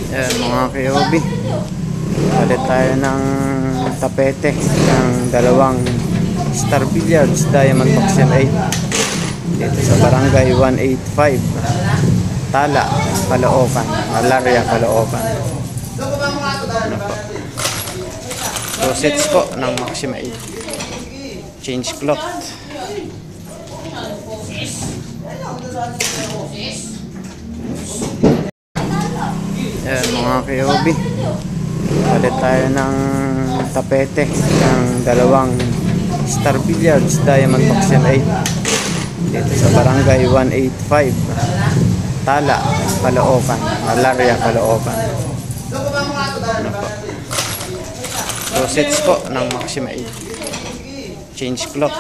Ayan mga kayobi, palit tayo ng tapete ng dalawang Star Billiards Diamond Maxim 8 dito sa barangay 185 Tala, Caloocan, Malaria, Caloocan. Ano po? 2 sets po ng Maxim 8, change cloth. Ayan mga kayobi, palit tayo ng tapete ng dalawang Star Billiards Diamond Maxim 8 dito sa barangay 185 Tala, Caloocan, Malaria, Caloocan. Ano po? 2 sets po ng Maxim 8, change cloth.